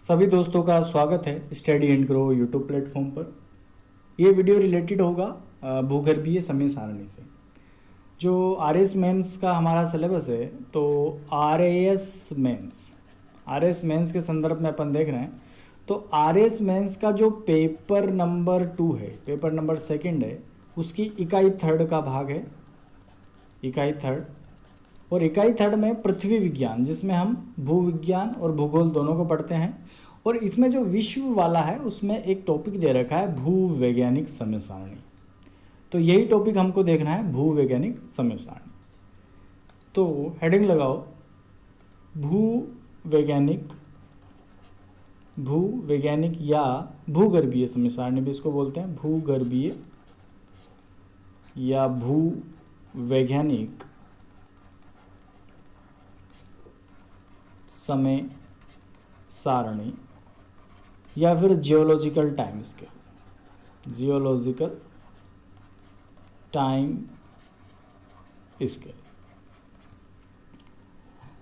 सभी दोस्तों का स्वागत है study and grow YouTube platform पर। ये वीडियो रिलेटेड होगा भूगर्भीय समय सारणी से। जो आर एस मेंस का हमारा सिलेबस है, तो आर एस मेंस के संदर्भ में अपन देख रहे हैं। तो आर एस मेंस का जो पेपर नंबर 2 है, पेपर नंबर 2 है, उसकी इकाई 3 का भाग है, इकाई 3। और इकाई 3 में पृथ्वी विज्ञान, जिसमें हम भू विज्ञान और भूगोल दोनों को पढ़ते हैं। और इसमें जो विश्व वाला है उसमें एक टॉपिक दे रखा है भूवैज्ञानिक समय सारणी। तो यही टॉपिक हमको देखना है, भूवैज्ञानिक समय सारणी। तो हेडिंग लगाओ, भूवैज्ञानिक या भूगर्भीय समय सारणी भी इसको बोलते हैं। भूगर्भीय या भूवैज्ञानिक समय सारणी या फिर geological time scale, geological time scale.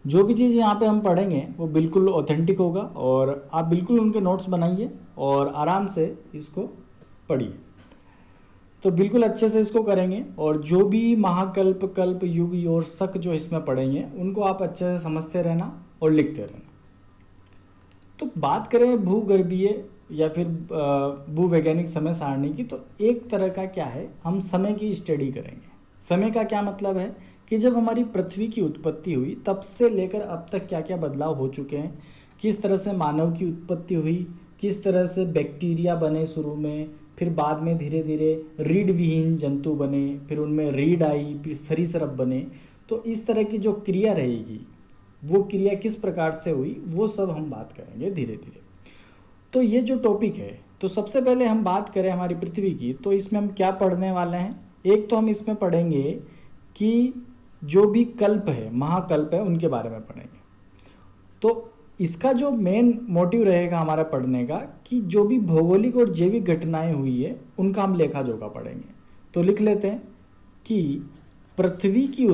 जो भी चीज़ यहाँ पे हम पढ़ेंगे वो बिल्कुल ऑथेंटिक होगा और आप बिल्कुल उनके नोट्स बनाइए और आराम से इसको पढ़िए। तो बिल्कुल अच्छे से इसको करेंगे और जो भी महाकल्प, कल्प, युग और शक जो इसमें पढ़ेंगे उनको आप अच्छे से समझते रहना और लिखते रहना। तो बात करें भूगर्भीय या फिर भूवैज्ञानिक समय सारणी की, तो एक तरह का क्या है, हम समय की स्टडी करेंगे। समय का क्या मतलब है कि जब हमारी पृथ्वी की उत्पत्ति हुई तब से लेकर अब तक क्या क्या बदलाव हो चुके हैं, किस तरह से मानव की उत्पत्ति हुई, किस तरह से बैक्टीरिया बने शुरू में, फिर बाद में धीरे धीरे रीढ़ विहीन जंतु बने, फिर उनमें रीढ़ आई, फिर सरीसृप बने। तो इस तरह की जो क्रिया रहेगी, वो क्रिया किस प्रकार से हुई, वो सब हम बात करेंगे धीरे धीरे। तो ये जो टॉपिक है, तो सबसे पहले हम बात करें हमारी पृथ्वी की, तो इसमें हम क्या पढ़ने वाले हैं। एक तो हम इसमें पढ़ेंगे कि जो भी कल्प है, महाकल्प है, उनके बारे में पढ़ेंगे। तो इसका जो मेन मोटिव रहेगा हमारा पढ़ने का, कि जो भी भौगोलिक और जैविक घटनाएं हुई है उनका हम लेखा जोखा पढ़ेंगे। तो लिख लेते हैं कि पृथ्वी की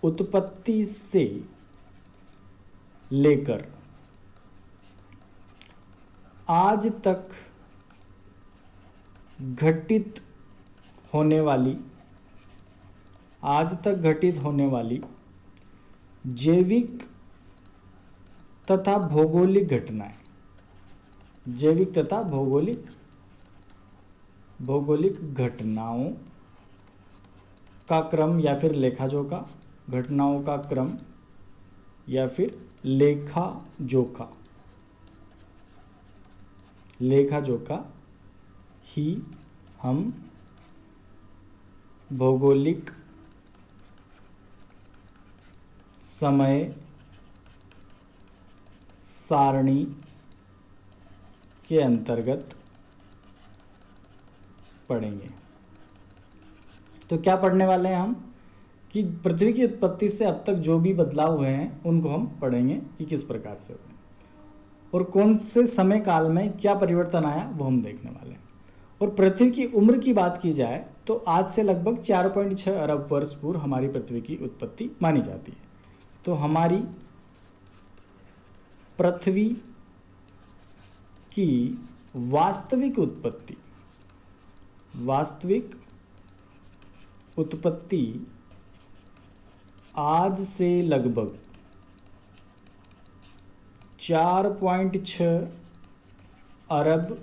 उत्पत्ति से लेकर आज तक घटित होने वाली जैविक तथा भौगोलिक घटनाएं, जैविक तथा भौगोलिक घटनाओं का क्रम या फिर लेखा जोखा, घटनाओं का क्रम या फिर लेखा जोखा ही हम भौगोलिक समय सारणी के अंतर्गत पढ़ेंगे। तो क्या पढ़ने वाले हैं हम, कि पृथ्वी की उत्पत्ति से अब तक जो भी बदलाव हुए हैं उनको हम पढ़ेंगे कि किस प्रकार से हुए और कौन से समय काल में क्या परिवर्तन आया, वो हम देखने वाले हैं। और पृथ्वी की उम्र की बात की जाए तो आज से लगभग 4.6 अरब वर्ष पूर्व हमारी पृथ्वी की उत्पत्ति मानी जाती है। तो हमारी पृथ्वी की वास्तविक उत्पत्ति आज से लगभग 4.6 अरब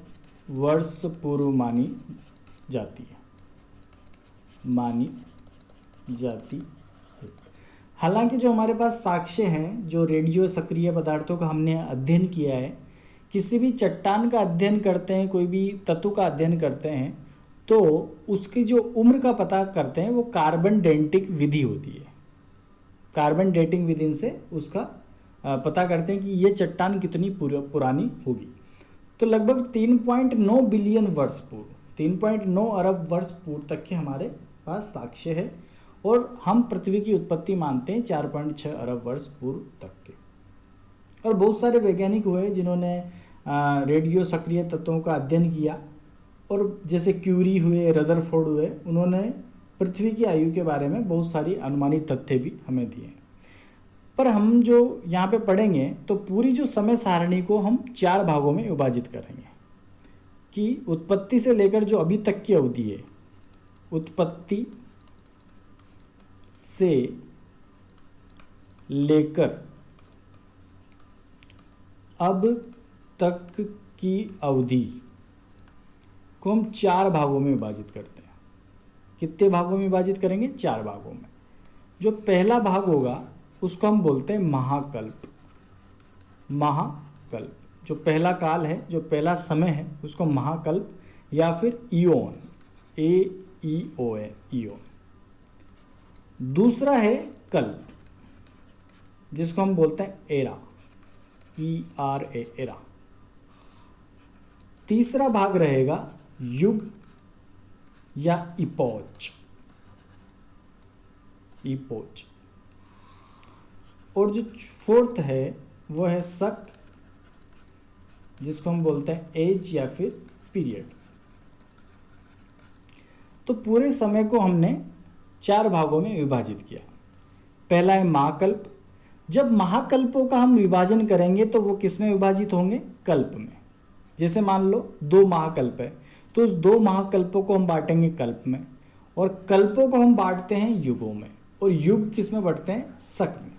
वर्ष पूर्व मानी जाती है। हालांकि जो हमारे पास साक्ष्य हैं, जो रेडियो सक्रिय पदार्थों का हमने अध्ययन किया है, किसी भी चट्टान का अध्ययन करते हैं, कोई भी तत्व का अध्ययन करते हैं, तो उसकी जो उम्र का पता करते हैं वो कार्बन डेटिंग विधि होती है। कार्बन डेटिंग विधि से उसका पता करते हैं कि ये चट्टान कितनी पुरानी होगी। तो लगभग 3.9 बिलियन वर्ष पूर्व, 3.9 अरब वर्ष पूर्व तक के हमारे पास साक्ष्य है और हम पृथ्वी की उत्पत्ति मानते हैं 4.6 अरब वर्ष पूर्व तक के। और बहुत सारे वैज्ञानिक हुए जिन्होंने रेडियो सक्रिय तत्वों का अध्ययन किया, और जैसे क्यूरी हुए, रदरफोर्ड हुए, उन्होंने पृथ्वी की आयु के बारे में बहुत सारी अनुमानित तथ्य भी हमें दिए। पर हम जो यहाँ पे पढ़ेंगे तो पूरी जो समय सारणी को हम 4 भागों में विभाजित करेंगे कि उत्पत्ति से लेकर जो अभी तक की अवधि है, उत्पत्ति से लेकर अब तक की अवधि को हम 4 भागों में विभाजित करते हैं। कितने भागों में विभाजित करेंगे? 4 भागों में। जो पहला भाग होगा उसको हम बोलते हैं महाकल्प। महाकल्प जो पहला काल है, जो पहला समय है, उसको महाकल्प या फिर ईओन, AEON, ईओन। दूसरा है कल्प, जिसको हम बोलते हैं एरा, ERA, एरा। तीसरा भाग रहेगा युग या इपोच, इपोच। और जो फोर्थ है वो है शक, जिसको हम बोलते हैं एज या फिर पीरियड। तो पूरे समय को हमने 4 भागों में विभाजित किया। पहला है महाकल्प। जब महाकल्पों का हम विभाजन करेंगे तो वो किस में विभाजित होंगे? कल्प में। जैसे मान लो 2 महाकल्प है तो उस 2 महाकल्पों को हम बांटेंगे कल्प में, और कल्पों को हम बांटते हैं युगों में, और युग किस में बांटते हैं? शक में।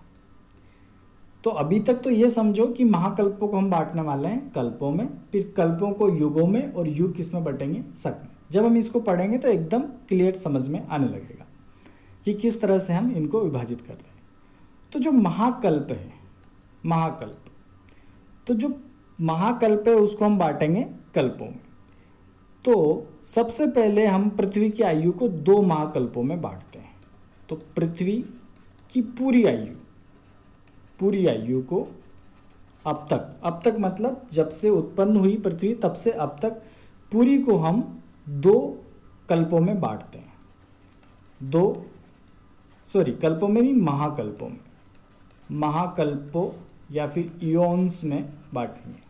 तो अभी तक तो ये समझो कि महाकल्पों को हम बांटने वाले हैं कल्पों में, फिर कल्पों को युगों में, और युग किस में बांटेंगे? शक में। जब हम इसको पढ़ेंगे तो एकदम क्लियर समझ में आने लगेगा कि किस तरह से हम इनको विभाजित कर रहे हैं। तो जो महाकल्प है, महाकल्प, तो जो महाकल्प है उसको हम बांटेंगे कल्पों में। तो सबसे पहले हम पृथ्वी की आयु को 2 महाकल्पों में बांटते हैं। तो पृथ्वी की पूरी आयु, पूरी आयु को अब तक मतलब जब से उत्पन्न हुई पृथ्वी तब से अब तक, पूरी को हम 2 कल्पों में बांटते हैं। कल्पों में नहीं, महाकल्पों में, महाकल्पों या फिर इयोन्स में बांटेंगे।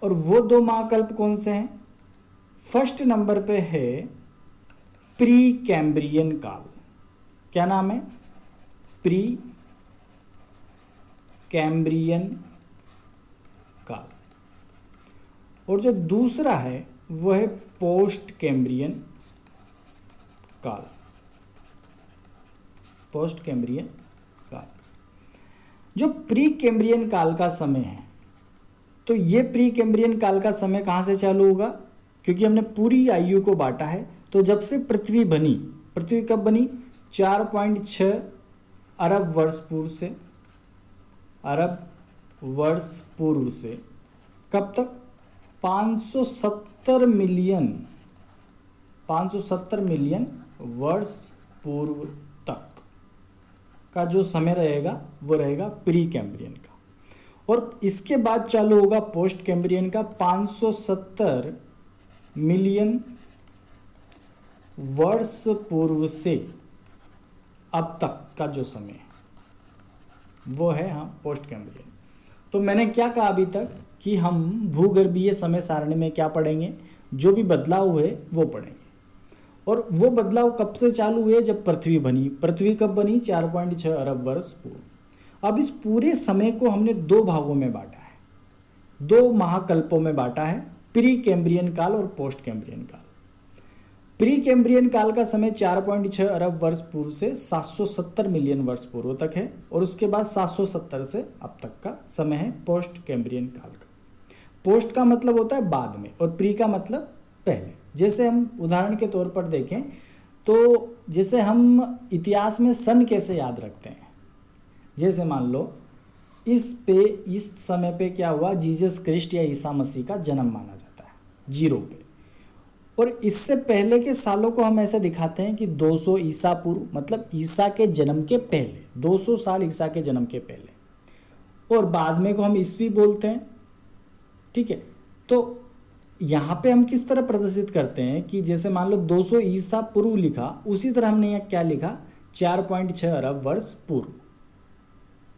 और वो 2 महाकल्प कौन से हैं? फर्स्ट नंबर पे है प्री कैम्ब्रियन काल। क्या नाम है? प्री कैम्ब्रियन काल। और जो दूसरा है वो है पोस्ट कैम्ब्रियन काल, पोस्ट कैम्ब्रियन काल। जो प्री कैम्ब्रियन काल का समय है, तो ये प्री कैम्ब्रियन काल का समय कहाँ से चालू होगा? क्योंकि हमने पूरी आयु को बांटा है, तो जब से पृथ्वी बनी, पृथ्वी कब बनी? 4.6 अरब वर्ष पूर्व से, अरब वर्ष पूर्व से कब तक? 570 मिलियन वर्ष पूर्व तक का जो समय रहेगा वो रहेगा प्री कैम्ब्रियन का। और इसके बाद चालू होगा पोस्ट कैम्ब्रियन का 570 मिलियन वर्ष पूर्व से अब तक का जो समय है वो है पोस्ट कैम्ब्रियन। तो मैंने क्या कहा अभी तक कि हम भूगर्भीय समय सारणी में क्या पढ़ेंगे? जो भी बदलाव हुए वो पढ़ेंगे। और वो बदलाव कब से चालू हुए? जब पृथ्वी बनी। पृथ्वी कब बनी? 4.6 अरब वर्ष पूर्व। अब इस पूरे समय को हमने 2 भागों में बांटा है, 2 महाकल्पों में बांटा है, प्री कैम्ब्रियन काल और पोस्ट कैम्ब्रियन काल। प्री कैम्ब्रियन काल का समय 4.6 अरब वर्ष पूर्व से 770 मिलियन वर्ष पूर्व तक है, और उसके बाद 770 से अब तक का समय है पोस्ट कैम्ब्रियन काल का। पोस्ट का मतलब होता है बाद में, और प्री का मतलब पहले। जैसे हम उदाहरण के तौर पर देखें तो जैसे हम इतिहास में सन कैसे याद रखते हैं, जैसे मान लो इस समय पे क्या हुआ? जीसस क्रिस्ट या ईसा मसीह का जन्म माना जाता है 0 पे, और इससे पहले के सालों को हम ऐसे दिखाते हैं कि 200 ईसा पूर्व, मतलब ईसा के जन्म के पहले, 200 साल ईसा के जन्म के पहले, और बाद में को हम ईस्वी बोलते हैं। ठीक है, तो यहाँ पे हम किस तरह प्रदर्शित करते हैं कि जैसे मान लो 200 ईसा पूर्व लिखा, उसी तरह हमने यहाँ क्या लिखा? 4.6 अरब वर्ष पूर्व।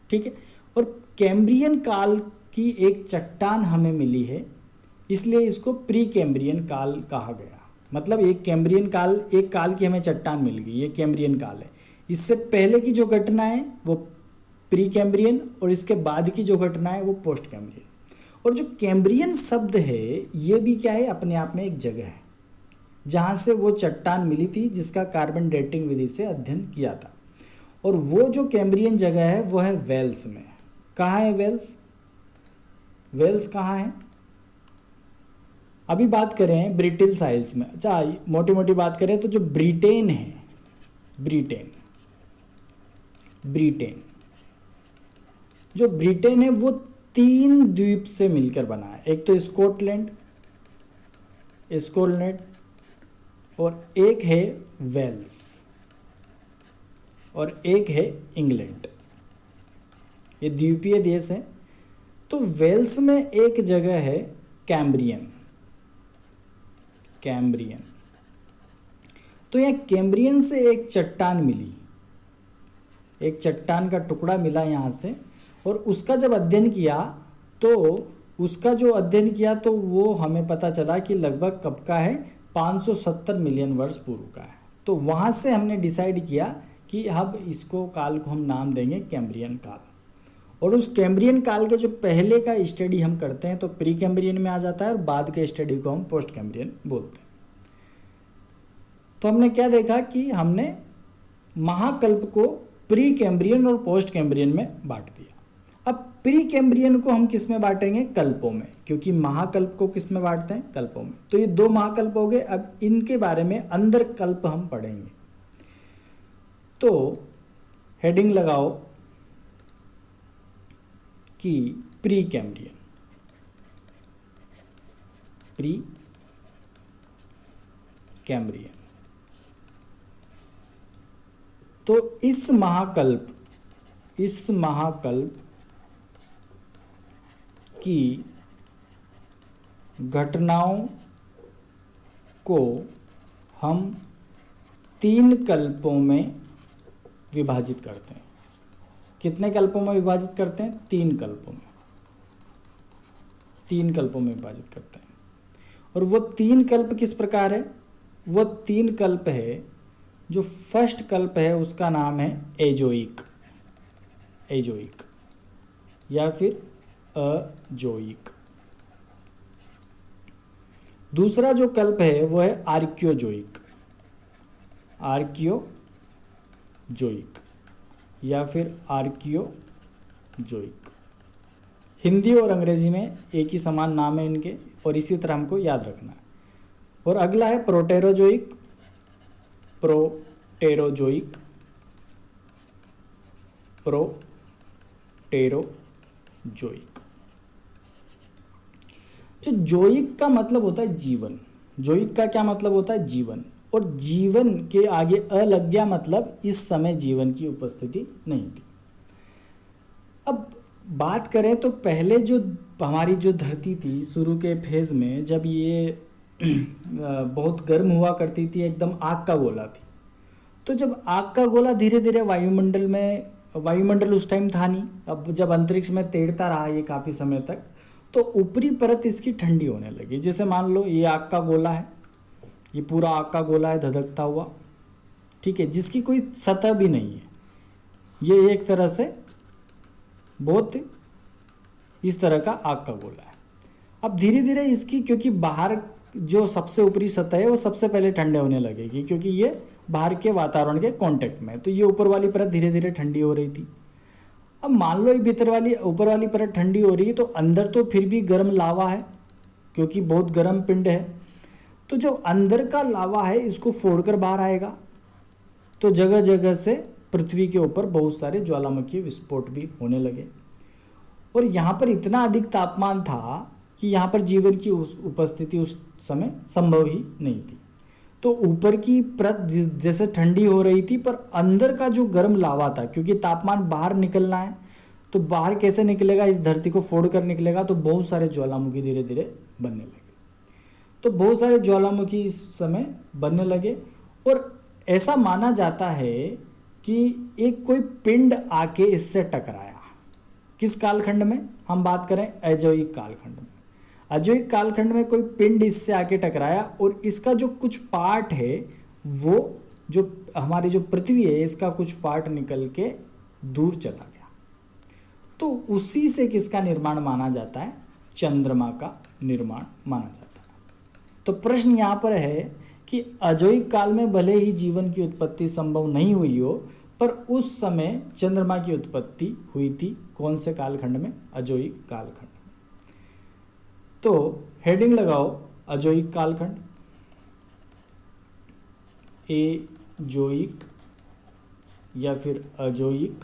ठीक है, और कैम्ब्रियन काल की एक चट्टान हमें मिली है, इसलिए इसको प्री कैम्ब्रियन काल कहा गया। मतलब एक कैम्ब्रियन काल, एक काल की हमें चट्टान मिल गई, ये कैम्ब्रियन काल है। इससे पहले की जो घटना है वो प्री कैम्ब्रियन और इसके बाद की जो घटना है वो पोस्ट कैम्ब्रियन। और जो कैम्ब्रियन शब्द है ये भी क्या है, अपने आप में एक जगह है जहाँ से वो चट्टान मिली थी जिसका कार्बन डेटिंग विधि से अध्ययन किया था। और वो जो कैम्ब्रियन जगह है वो है वेल्स में। कहाँ है वेल्स? वेल्स कहाँ है? अभी बात करें ब्रिटिश आइल्स में। अच्छा, मोटी मोटी बात करें तो जो ब्रिटेन है, ब्रिटेन जो ब्रिटेन है वो 3 द्वीप से मिलकर बना है। एक तो स्कॉटलैंड, और एक है वेल्स, और एक है इंग्लैंड। ये द्वीपीय देश है। तो वेल्स में एक जगह है कैम्ब्रियन। तो यहाँ कैम्ब्रियन से एक चट्टान मिली, एक चट्टान का टुकड़ा मिला यहाँ से। और उसका जब अध्ययन किया तो वो हमें पता चला कि लगभग कब का है, 570 मिलियन वर्ष पूर्व का है। तो वहाँ से हमने डिसाइड किया कि अब इसको काल को हम नाम देंगे कैम्ब्रियन काल। और उस कैम्ब्रियन काल के जो पहले का स्टडी हम करते हैं तो प्री कैम्ब्रियन में आ जाता है, और बाद के स्टडी को हम पोस्ट कैम्ब्रियन बोलते हैं। तो हमने क्या देखा कि हमने महाकल्प को प्री कैम्ब्रियन और पोस्ट कैम्ब्रियन में बांट दिया। अब प्री कैम्ब्रियन को हम किस में बांटेंगे? कल्पों में, क्योंकि महाकल्प को किस में बांटते हैं? कल्पों में। तो ये 2 महाकल्प हो गए। अब इनके बारे में अंदर कल्प हम पढ़ेंगे। तो हेडिंग लगाओ कि प्री कैम्ब्रियन, तो इस महाकल्प की घटनाओं को हम 3 कल्पों में विभाजित करते हैं। कितने कल्पों में विभाजित करते हैं? 3 कल्पों में। 3 कल्पों में विभाजित करते हैं। और वो 3 कल्प किस प्रकार है? वो 3 कल्प है, जो फर्स्ट कल्प है उसका नाम है एजोइक या फिर अजोइक। दूसरा जो कल्प है वो है आर्कियोजोइक या फिर आर्कियोजोइक। हिंदी और अंग्रेजी में एक ही समान नाम है इनके, और इसी तरह हमको याद रखना है। और अगला है प्रोटेरोजोइक जो जोइक का मतलब होता है जीवन। जोइक का क्या मतलब होता है? जीवन। और जीवन के आगे अ लग गया, मतलब इस समय जीवन की उपस्थिति नहीं थी। अब बात करें तो पहले जो हमारी जो धरती थी शुरू के फेज में, जब ये बहुत गर्म हुआ करती थी, एकदम आग का गोला थी। तो जब आग का गोला धीरे धीरे वायुमंडल उस टाइम था नहीं, अब जब अंतरिक्ष में तैरता रहा ये काफ़ी समय तक, तो ऊपरी परत इसकी ठंडी होने लगी। जैसे मान लो ये आग का गोला है, ये पूरा आग का गोला है धधकता हुआ, ठीक है, जिसकी कोई सतह भी नहीं है। ये एक तरह से बहुत इस तरह का आग का गोला है। अब धीरे धीरे इसकी, क्योंकि बाहर जो सबसे ऊपरी सतह है वो सबसे पहले ठंडे होने लगेगी, क्योंकि ये बाहर के वातावरण के कांटेक्ट में है। तो ये ऊपर वाली परत धीरे धीरे ठंडी हो रही थी। अब मान लो ये ऊपर वाली परत ठंडी हो रही है, तो अंदर तो फिर भी गर्म लावा है, क्योंकि बहुत गर्म पिंड है। तो जो अंदर का लावा है इसको फोड़कर बाहर आएगा, तो जगह जगह से पृथ्वी के ऊपर बहुत सारे ज्वालामुखी विस्फोट भी होने लगे। और यहाँ पर इतना अधिक तापमान था कि यहाँ पर जीवन की उपस्थिति उस समय संभव ही नहीं थी। तो ऊपर की परत जैसे ठंडी हो रही थी, पर अंदर का जो गर्म लावा था, क्योंकि तापमान बाहर निकलना है, तो बाहर कैसे निकलेगा? इस धरती को फोड़ कर निकलेगा। तो बहुत सारे ज्वालामुखी धीरे धीरे बनने लगे। तो बहुत सारे ज्वालामुखी इस समय बनने लगे, और ऐसा माना जाता है कि एक कोई पिंड आके इससे टकराया। किस कालखंड में हम बात करें? अजोइक कालखंड में। अजोइक कालखंड में कोई पिंड इससे आके टकराया, और इसका जो कुछ पार्ट है वो जो हमारी जो पृथ्वी है इसका कुछ पार्ट निकल के दूर चला गया। तो उसी से किसका निर्माण माना जाता है? चंद्रमा का निर्माण माना जाता है। तो प्रश्न यहाँ पर है कि अजोइक काल में भले ही जीवन की उत्पत्ति संभव नहीं हुई हो, पर उस समय चंद्रमा की उत्पत्ति हुई थी। कौन से कालखंड में? अजोइक कालखंड। तो हेडिंग लगाओ अजोइक कालखंड, एजोइक या फिर अजोइक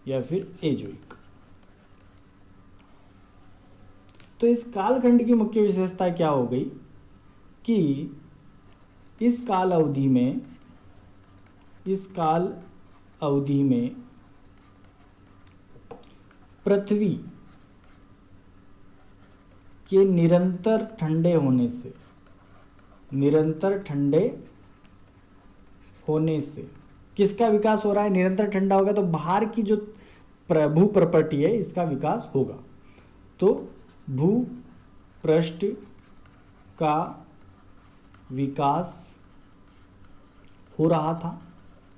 या फिर एजोइक। तो इस कालखंड की मुख्य विशेषता क्या हो गई कि इस काल अवधि में पृथ्वी के निरंतर ठंडे होने से किसका विकास हो रहा है? निरंतर ठंडा होगा तो बाहर की जो भू प्रॉपर्टी है इसका विकास होगा। तो भू पृष्ठ का विकास हो रहा था।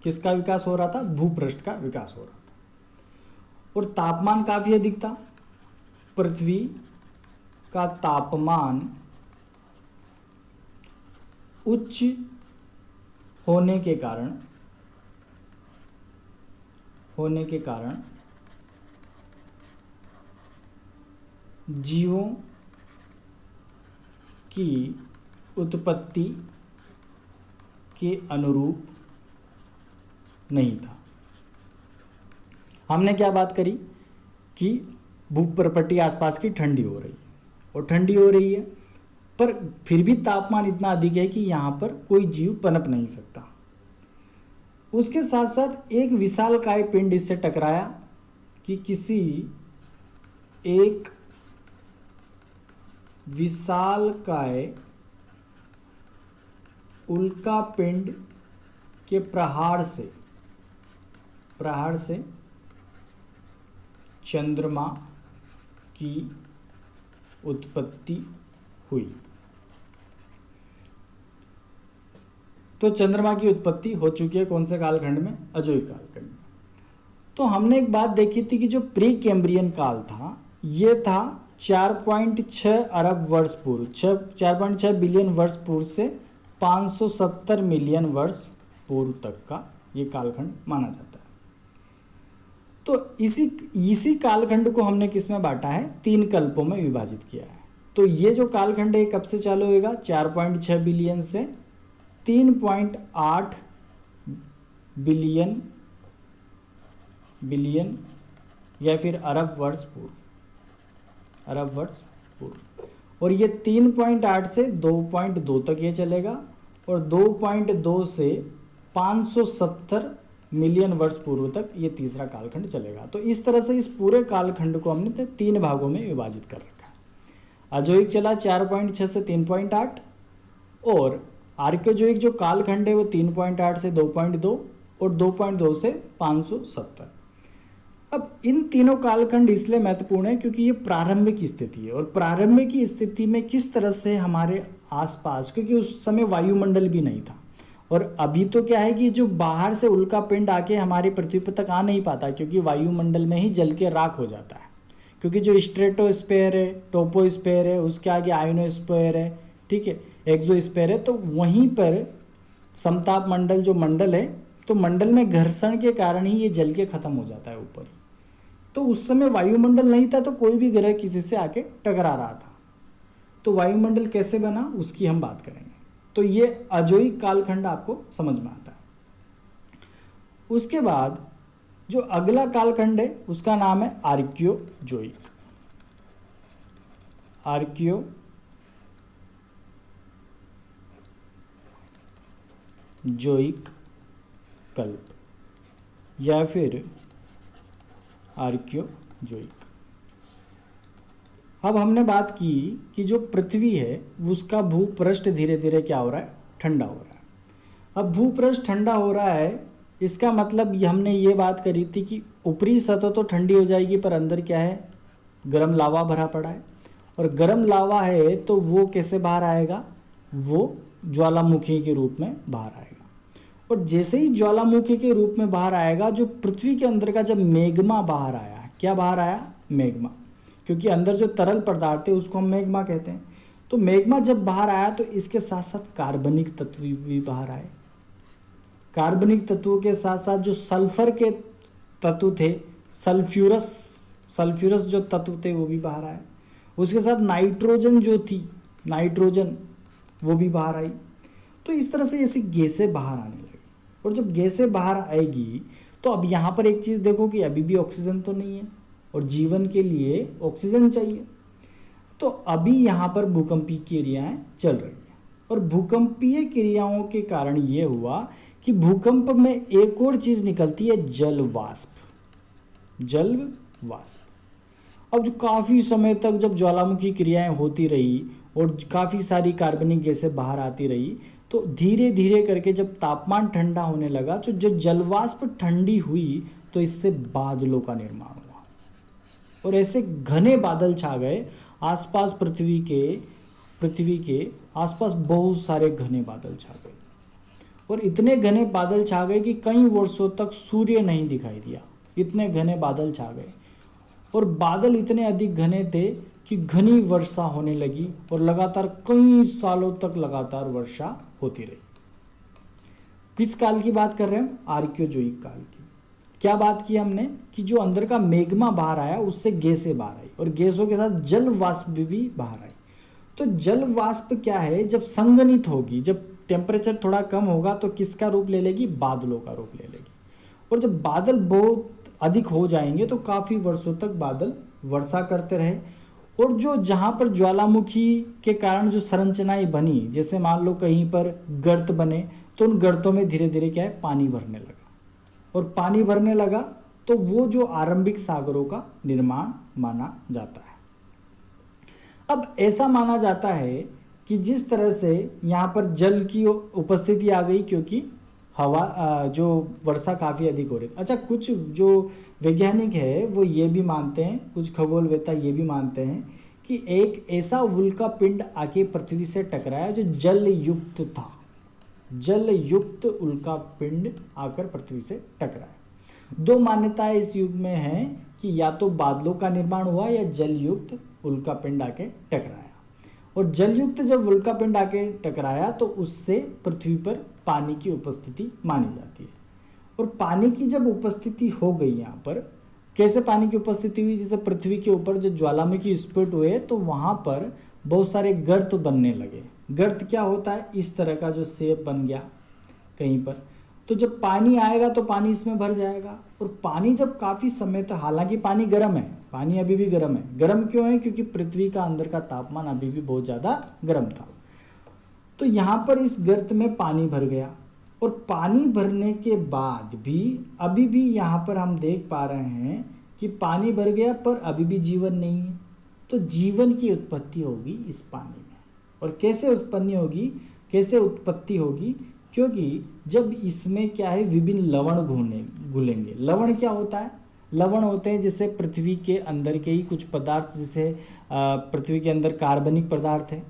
किसका विकास हो रहा था? भूपृष्ठ का विकास हो रहा था। और तापमान काफी अधिक था। पृथ्वी का तापमान उच्च होने के कारण जीवों की उत्पत्ति के अनुरूप नहीं था। हमने क्या बात करी कि भू प्रॉपर्टी आसपास की ठंडी हो रही है और ठंडी हो रही है, पर फिर भी तापमान इतना अधिक है कि यहाँ पर कोई जीव पनप नहीं सकता। उसके साथ साथ एक विशालकाय पिंड इससे टकराया कि किसी एक विशालकाय उल्का पिंड के प्रहार से चंद्रमा की उत्पत्ति हुई। तो चंद्रमा की उत्पत्ति हो चुकी है कौन से कालखंड में? अजोइक कालखंड में। तो हमने एक बात देखी थी कि जो प्री कैम्ब्रियन काल था ये था 4.6 अरब वर्ष पूर्व, 4.6 बिलियन वर्ष पूर्व से 570 मिलियन वर्ष पूर्व तक का ये कालखंड माना जाता है। तो इसी कालखंड को हमने किस में बांटा है? 3 कल्पों में विभाजित किया है। तो ये जो कालखंड है कब से चालू होएगा? 4.6 बिलियन से 3.8 बिलियन या फिर अरब वर्ष पूर्व। और ये 3.8 से 2.2 तक ये चलेगा और 2.2 से 570 मिलियन वर्ष पूर्व तक ये तीसरा कालखंड चलेगा। तो इस तरह से इस पूरे कालखंड को हमने 3 भागों में विभाजित कर रखा है। अजोइक चला 4.6 से 3.8 और आर्कियोजोइक जो कालखंड है वो 3.8 से 2.2 और 2.2 से 570। अब इन तीनों कालखंड इसलिए महत्वपूर्ण है क्योंकि ये प्रारंभिक स्थिति है और प्रारंभिक स्थिति में किस तरह से हमारे आसपास, क्योंकि उस समय वायुमंडल भी नहीं था और अभी तो क्या है कि जो बाहर से उल्का पिंड आके हमारी पृथ्वी पर तक आ नहीं पाता क्योंकि वायुमंडल में ही जल के राख हो जाता है। क्योंकि जो स्ट्रेटोस्फेयर है, टोपोस्फेयर है, उसके आगे आयोनोस्फेयर है, ठीक है, एक्सोस्फेयर है, तो वहीं पर समताप मंडल जो मंडल है तो मंडल में घर्षण के कारण ही ये जल के खत्म हो जाता है ऊपर ही। तो उस समय वायुमंडल नहीं था तो कोई भी ग्रह किसी से आके टकरा रहा था। तो वायुमंडल कैसे बना उसकी हम बात करेंगे। तो ये अजोइक कालखंड आपको समझ में आता है। उसके बाद जो अगला कालखंड है उसका नाम है आर्कियोजोइक। आर्कियोजोइक कल्प या फिर आर्कियोजोइक। अब हमने बात की कि जो पृथ्वी है उसका भूपृष्ठ धीरे धीरे क्या हो रहा है? ठंडा हो रहा है। अब भूपृष्ठ ठंडा हो रहा है इसका मतलब हमने ये बात करी थी कि ऊपरी सतह तो ठंडी हो जाएगी पर अंदर क्या है? गर्म लावा भरा पड़ा है और गर्म लावा है तो वो कैसे बाहर आएगा? वो ज्वालामुखी के रूप में बाहर आएगा। और जैसे ही ज्वालामुखी के रूप में बाहर आएगा, जो पृथ्वी के अंदर का जब मैग्मा बाहर आया, क्या बाहर आया? मैग्मा, क्योंकि अंदर जो तरल पदार्थ है उसको हम मैग्मा कहते हैं। तो मैग्मा जब बाहर आया तो इसके साथ साथ कार्बनिक तत्व भी बाहर आए। कार्बनिक तत्वों के साथ साथ जो सल्फर के तत्व थे, सल्फ्यूरस जो तत्व थे वो भी बाहर आए। उसके साथ नाइट्रोजन जो थी, नाइट्रोजन वो भी बाहर आई। तो इस तरह से ऐसी गैसें बाहर आने लगी। और जब गैसें बाहर आएगी तो अब यहाँ पर एक चीज़ देखो कि अभी भी ऑक्सीजन तो नहीं है, और जीवन के लिए ऑक्सीजन चाहिए। तो अभी यहाँ पर भूकंपीय क्रियाएं चल रही हैं, और भूकंपीय क्रियाओं के कारण ये हुआ कि भूकंप में एक और चीज़ निकलती है, जल वाष्प। जल वाष्प अब जो काफ़ी समय तक जब ज्वालामुखी क्रियाएं होती रही और काफ़ी सारी कार्बनिक गैसें बाहर आती रही, तो धीरे धीरे करके जब तापमान ठंडा होने लगा, तो जो जलवाष्प ठंडी हुई तो इससे बादलों का निर्माण हुआ, और ऐसे घने बादल छा गए आसपास। पृथ्वी के आसपास बहुत सारे घने बादल छा गए, और इतने घने बादल छा गए कि कई वर्षों तक सूर्य नहीं दिखाई दिया। इतने घने बादल छा गए, और बादल इतने अधिक घने थे कि घनी वर्षा होने लगी, और लगातार कई सालों तक लगातार वर्षा होती रही। किस काल की बात कर रहे हैं हम? आर्कियोजोइक काल की। क्या बात की हमने कि जो अंदर का मैग्मा बाहर आया उससे गैसें बाहर आई, और गैसों के साथ जल वाष्प भी बाहर आई। तो जल वाष्प क्या है? जब संघनित होगी, जब टेम्परेचर थोड़ा कम होगा तो किसका रूप ले लेगी? बादलों का रूप ले लेगी। और जब बादल बहुत अधिक हो जाएंगे तो काफ़ी वर्षों तक बादल वर्षा करते रहे, और जो जहाँ पर ज्वालामुखी के कारण जो संरचनाएं बनी, जैसे मान लो कहीं पर गर्त बने, तो उन गर्तों में धीरे धीरे क्या है? पानी भरने लगा, और पानी भरने लगा तो वो जो आरंभिक सागरों का निर्माण माना जाता है। अब ऐसा माना जाता है कि जिस तरह से यहाँ पर जल की उपस्थिति आ गई, क्योंकि हवा जो वर्षा काफ़ी अधिक हो रही थी। अच्छा, कुछ जो वैज्ञानिक है वो ये भी मानते हैं, कुछ खगोलवेत्ता ये भी मानते हैं कि एक ऐसा उल्का पिंड आके पृथ्वी से टकराया जो जल युक्त था। जल युक्त उल्का पिंड आकर पृथ्वी से टकराया। दो मान्यताएं इस युग में हैं कि या तो बादलों का निर्माण हुआ या जल युक्त उल्का पिंड आके टकराया। और जलयुक्त जब उल्का पिंड आके टकराया तो उससे पृथ्वी पर पानी की उपस्थिति मानी जाती है। और पानी की जब उपस्थिति हो गई यहाँ पर, कैसे पानी की उपस्थिति हुई? जैसे पृथ्वी के ऊपर जो ज्वालामुखी स्फोट हुए तो वहाँ पर बहुत सारे गर्त बनने लगे। गर्त क्या होता है? इस तरह का जो शेप बन गया कहीं पर, तो जब पानी आएगा तो पानी इसमें भर जाएगा। और पानी जब काफ़ी समय तक, हालांकि पानी गर्म है, पानी अभी भी गर्म है। गर्म क्यों है? क्योंकि पृथ्वी का अंदर का तापमान अभी भी बहुत ज़्यादा गर्म था। तो यहाँ पर इस गर्त में पानी भर गया, और पानी भरने के बाद भी अभी भी यहाँ पर हम देख पा रहे हैं कि पानी भर गया पर अभी भी जीवन नहीं है। तो जीवन की उत्पत्ति होगी इस पानी में। और कैसे उत्पत्ति होगी? क्योंकि जब इसमें क्या है, विभिन्न लवण घुलेंगे। लवण क्या होता है? लवण होते हैं जैसे पृथ्वी के अंदर के ही कुछ पदार्थ, जैसे पृथ्वी के अंदर कार्बनिक पदार्थ है,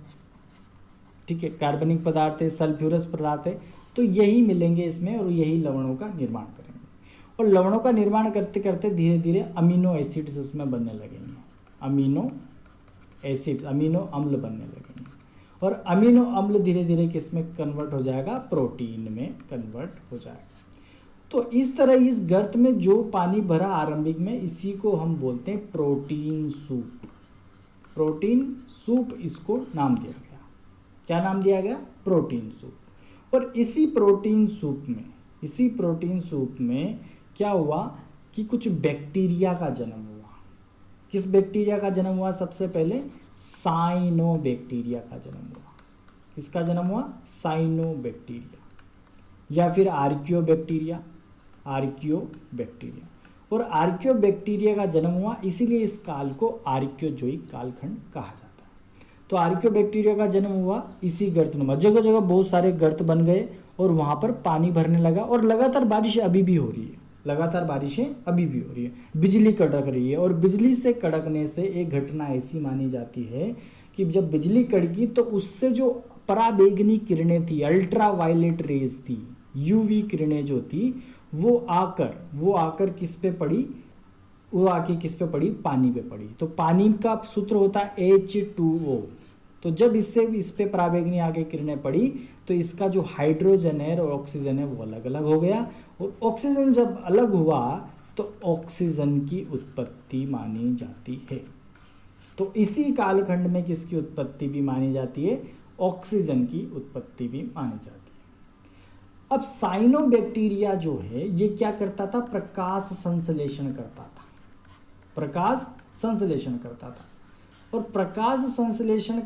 ठीक है, कार्बनिक पदार्थ है, सल्फ्यूरस पदार्थ है, तो यही मिलेंगे इसमें और यही लवणों का निर्माण करेंगे। और लवणों का निर्माण करते करते धीरे धीरे अमीनो एसिड्स इसमें बनने लगेंगे। अमीनो अम्ल बनने लगेंगे, और अमीनो अम्ल धीरे धीरे किसमें कन्वर्ट हो जाएगा? प्रोटीन में कन्वर्ट हो जाएगा। तो इस तरह इस गर्त में जो पानी भरा आरंभिक में, इसी को हम बोलते हैं प्रोटीन सूप। प्रोटीन सूप इसको नाम दिया गया। क्या नाम दिया गया? Protein soup. और इसी प्रोटीन सूप में क्या हुआ कि कुछ बैक्टीरिया का जन्म हुआ। किस बैक्टीरिया का जन्म हुआ? सबसे पहले साइनोबैक्टीरिया का जन्म हुआ। किसका जन्म हुआ? साइनोबैक्टीरिया, या फिर आर्कियोबैक्टीरिया। और आर्कियोबैक्टीरिया का जन्म हुआ, इसीलिए इस काल को आर्कियोजोइक कालखंड कहा जाता है। तो आर्कियोबैक्टीरिया का जन्म हुआ इसी गर्तनुमा, जगह जगह बहुत सारे गर्त बन गए और वहाँ पर पानी भरने लगा, और लगातार बारिश अभी भी हो रही है। बिजली कड़क रही है, और बिजली से कड़कने से एक घटना ऐसी मानी जाती है कि जब बिजली कड़की तो उससे जो पराबैंगनी किरणें थी, अल्ट्रा वायलेट रेज थी, यूवी किरणें जो थी वो आकर किस पे पड़ी, वो आके किस पे पड़ी, पानी पे पड़ी। तो पानी का सूत्र होता है H2O। तो जब इस पे पराबैंगनी आके किरणें पड़ी तो इसका जो हाइड्रोजन है और ऑक्सीजन है वो अलग अलग हो गया, और ऑक्सीजन जब अलग हुआ तो ऑक्सीजन की उत्पत्ति मानी जाती है। तो इसी कालखंड में किसकी उत्पत्ति भी मानी जाती है, ऑक्सीजन की उत्पत्ति भी मानी जाती है। अब साइनोबैक्टीरिया जो है ये क्या करता था, प्रकाश संश्लेषण करता था, प्रकाश संश्लेषण करता था। और प्रकाश संश्लेषण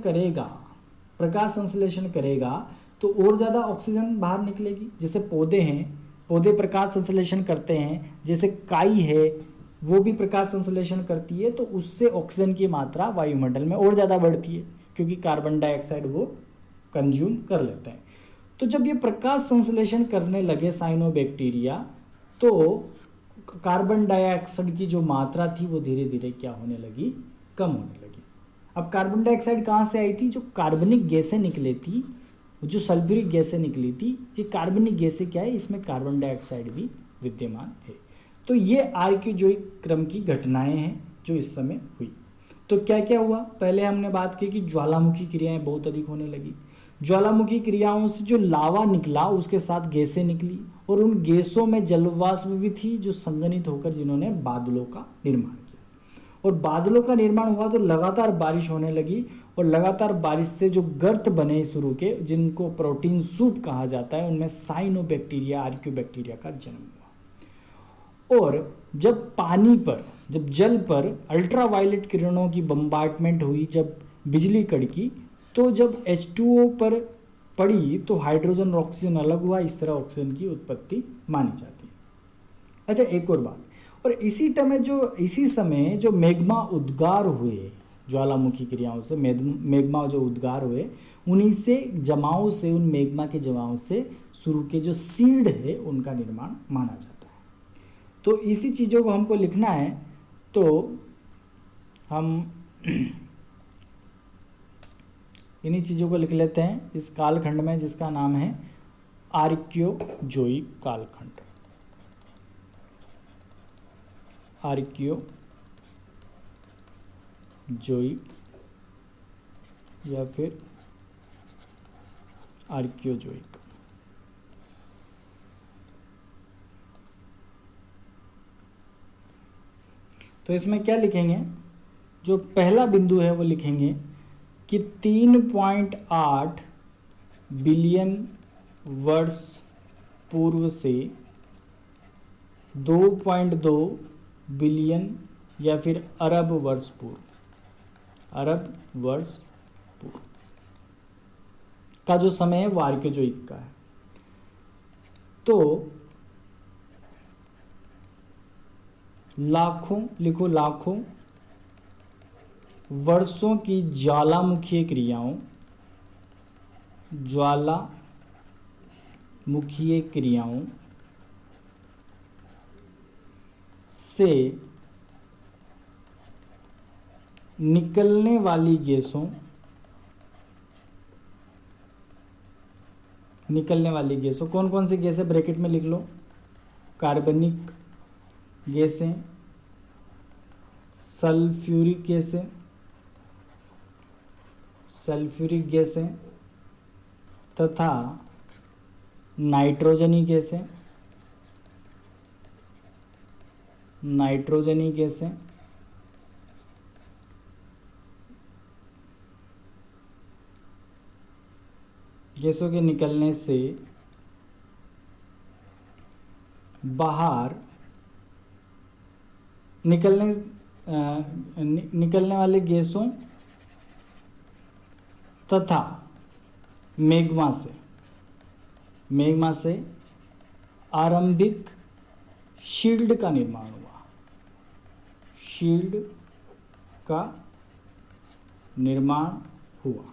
करेगा तो और ज़्यादा ऑक्सीजन बाहर निकलेगी। जैसे पौधे हैं, पौधे प्रकाश संश्लेषण करते हैं, जैसे काई है वो भी प्रकाश संश्लेषण करती है, तो उससे ऑक्सीजन की मात्रा वायुमंडल में और ज़्यादा बढ़ती है क्योंकि कार्बन डाइऑक्साइड वो कंज्यूम कर लेते हैं। तो जब ये प्रकाश संश्लेषण करने लगे साइनोबैक्टीरिया, तो कार्बन डाइऑक्साइड की जो मात्रा थी वो धीरे धीरे क्या होने लगी, कम होने लगी। अब कार्बन डाइऑक्साइड कहाँ से आई थी, जो कार्बनिक गैसें निकली थी, जो सल्फ्यूरिक गैसें निकली थी, ये कार्बनिक गैसें क्या है, इसमें कार्बन डाइऑक्साइड भी विद्यमान है। तो ये आर्कियोजोइक क्रम की घटनाएं हैं जो इस समय हुई। तो क्या क्या हुआ, पहले हमने बात की कि ज्वालामुखी क्रियाएं बहुत अधिक होने लगी। ज्वालामुखी क्रियाओं से जो लावा निकला उसके साथ गैसें निकली, और उन गैसों में जलवाष्प भी थी जो संघनित होकर जिन्होंने बादलों का निर्माण किया। और बादलों का निर्माण हुआ तो लगातार बारिश होने लगी, और लगातार बारिश से जो गर्त बने शुरू के, जिनको प्रोटीन सूप कहा जाता है, उनमें साइनोबैक्टीरिया, आर्कियोबैक्टीरिया का जन्म हुआ। और जब जल पर अल्ट्रावायलेट किरणों की बम्बार्टमेंट हुई, जब बिजली कड़की, तो जब H2O पर पड़ी तो हाइड्रोजन और ऑक्सीजन अलग हुआ, इस तरह ऑक्सीजन की उत्पत्ति मानी जाती है। अच्छा, एक और बात, और इसी समय जो मैग्मा उद्गार हुए, ज्वालामुखी क्रियाओं से मैग्मा जो उद्गार हुए, उन्हीं से जमाव से, उन मैग्मा के जमाव से शुरू के जो सीड है उनका निर्माण माना जाता है। तो इसी चीज़ों को हमको लिखना है, तो हम इन्हीं चीज़ों को लिख लेते हैं इस कालखंड में, जिसका नाम है आर्कियोजोइक कालखंड। आर्कियोजोइक या फिर आर्कियोजोइक। तो इसमें क्या लिखेंगे, जो पहला बिंदु है वो लिखेंगे कि 3.8 बिलियन वर्ष पूर्व से 2.2 बिलियन या फिर अरब वर्ष पूर्व का जो समय है वो आर्कियोजोइक का है। तो लाखों वर्षों की ज्वालामुखीय क्रियाओं से निकलने वाली गैसों, कौन कौन सी गैसें, ब्रैकेट में लिख लो, कार्बनिक गैसें, सल्फ्यूरिक गैसें तथा नाइट्रोजनी गैसें गैसों के निकलने से बाहर निकलने वाले गैसों तथा मैग्मा से आरंभिक शील्ड का निर्माण हुआ।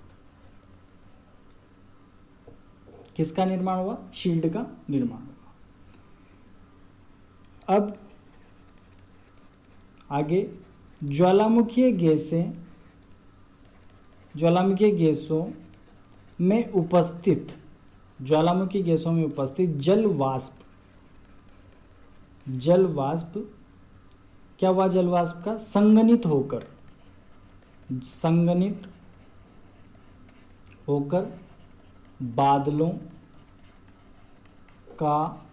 किसका निर्माण हुआ, शील्ड का निर्माण हुआ। अब आगे ज्वालामुखीय गैसों में उपस्थित, ज्वालामुखी गैसों में उपस्थित जल वाष्प क्या हुआ? जल वाष्प का संघनित होकर बादलों का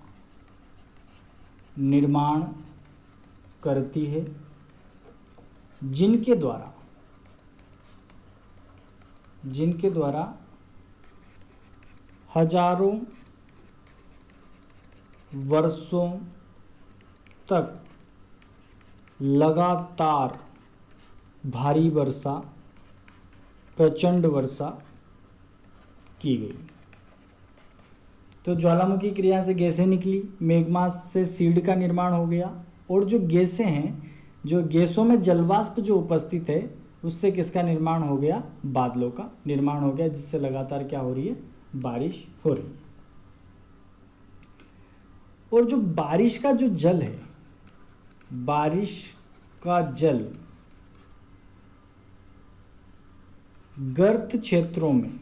निर्माण करती है, जिनके द्वारा हजारों वर्षों तक लगातार भारी वर्षा, प्रचंड वर्षा की गई। तो ज्वालामुखी क्रिया से गैसें निकली, मेघमास से सीड का निर्माण हो गया, और जो गैसें हैं, जो गैसों में जलवाष्प जो उपस्थित है, उससे किसका निर्माण हो गया? बादलों का निर्माण हो गया, जिससे लगातार क्या हो रही है? बारिश हो रही है। और जो बारिश का जो जल है, बारिश का जल गर्त क्षेत्रों में,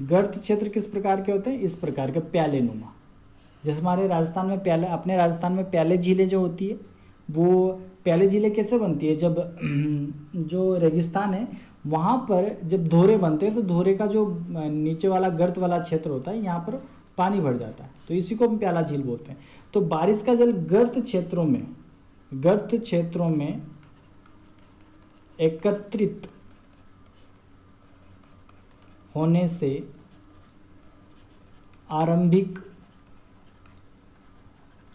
गर्त क्षेत्र किस प्रकार के होते हैं? इस प्रकार के प्याले नुमा। जैसे हमारे राजस्थान में प्याले, अपने राजस्थान में प्याले झीलें जो होती है, वो प्याले झीलें कैसे बनती है? जब जो रेगिस्तान है वहाँ पर जब धोरे बनते हैं, तो धोरे का जो नीचे वाला गर्त वाला क्षेत्र होता है, यहाँ पर पानी भर जाता है, तो इसी को हम प्याला झील बोलते हैं। तो बारिश का जल गर्त क्षेत्रों में एकत्रित होने से आरंभिक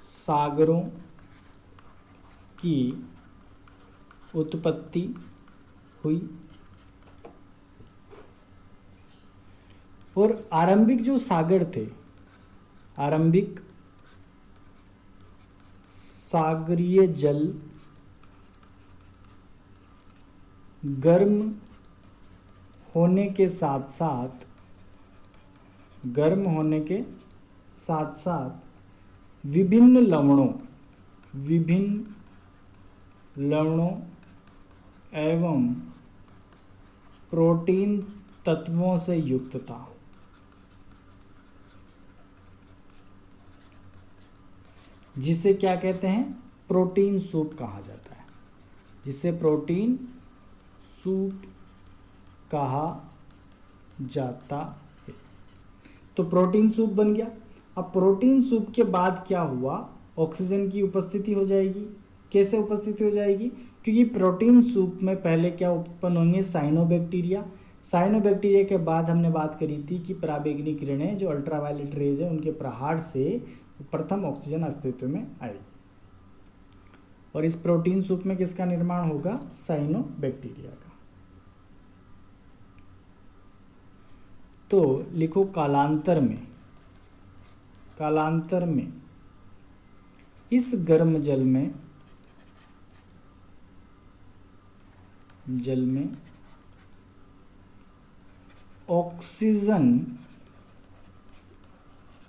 सागरों की उत्पत्ति हुई, और आरंभिक जो सागर थे, आरंभिक सागरीय जल गर्म होने के साथ साथ विभिन्न लवणों एवं प्रोटीन तत्वों से युक्त था। जिसे क्या कहते हैं? प्रोटीन सूप कहा जाता है, जिसे प्रोटीन सूप कहा जाता है। तो प्रोटीन सूप बन गया। अब प्रोटीन सूप के बाद क्या हुआ? ऑक्सीजन की उपस्थिति हो जाएगी। कैसे उपस्थिति हो जाएगी? क्योंकि प्रोटीन सूप में पहले क्या उत्पन्न होंगे? साइनोबैक्टीरिया। साइनोबैक्टीरिया के बाद हमने बात करी थी कि पराबैंगनी किरणें, जो अल्ट्रावायलेट रेज है, उनके प्रहार से प्रथम ऑक्सीजन अस्तित्व में आएगी, और इस प्रोटीन सूप में किसका निर्माण होगा? साइनोबैक्टीरिया का। तो लिखो कालांतर में इस गर्म जल में ऑक्सीजन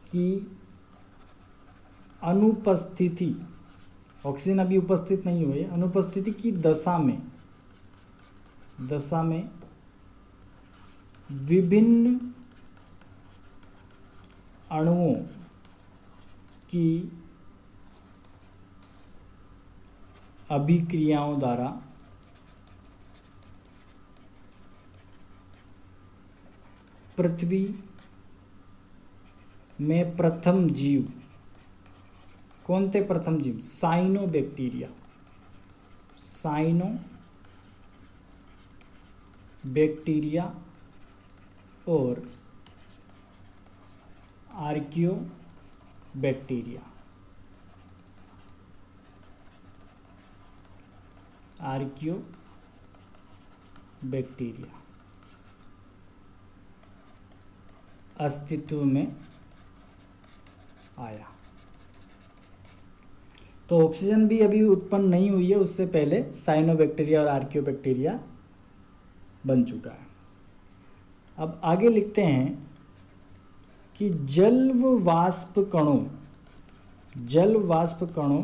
की अनुपस्थिति, ऑक्सीजन अभी उपस्थित नहीं हुई है, अनुपस्थिति की दशा में विभिन्न अणुओं की अभिक्रियाओं द्वारा पृथ्वी में प्रथम जीव, कौन थे प्रथम जीव? साइनोबैक्टीरिया और आर्कियोबैक्टीरिया अस्तित्व में आया। तो ऑक्सीजन भी अभी उत्पन्न नहीं हुई है, उससे पहले साइनोबैक्टीरिया और आर्कियोबैक्टीरिया बन चुका है। अब आगे लिखते हैं कि जल वाष्प कणों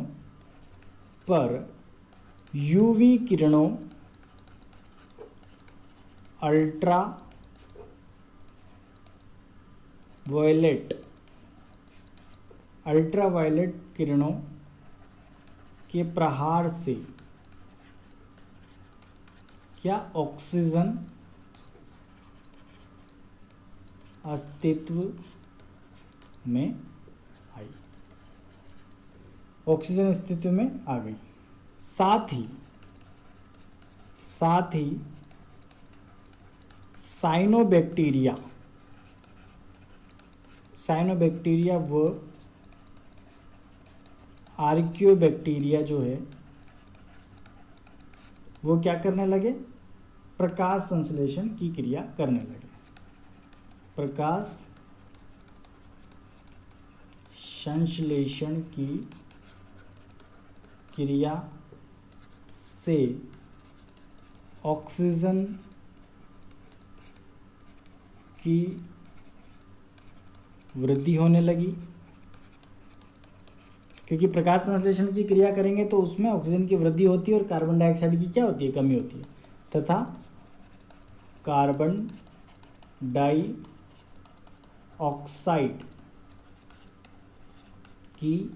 पर यूवी किरणों, अल्ट्रा वायलेट अल्ट्रावायलेट किरणों के प्रहार से क्या ऑक्सीजन अस्तित्व में आई, ऑक्सीजन अस्तित्व में आ गई। साथ ही साइनोबैक्टीरिया व आर्कियोबैक्टीरिया जो है वो क्या करने लगे, प्रकाश संश्लेषण की क्रिया करने लगे। प्रकाश संश्लेषण की क्रिया से ऑक्सीजन की वृद्धि होने लगी, क्योंकि प्रकाश संश्लेषण की क्रिया करेंगे तो उसमें ऑक्सीजन की वृद्धि होती है और कार्बन डाइऑक्साइड की क्या होती है, कमी होती है, तथा कार्बन डाइऑक्साइड की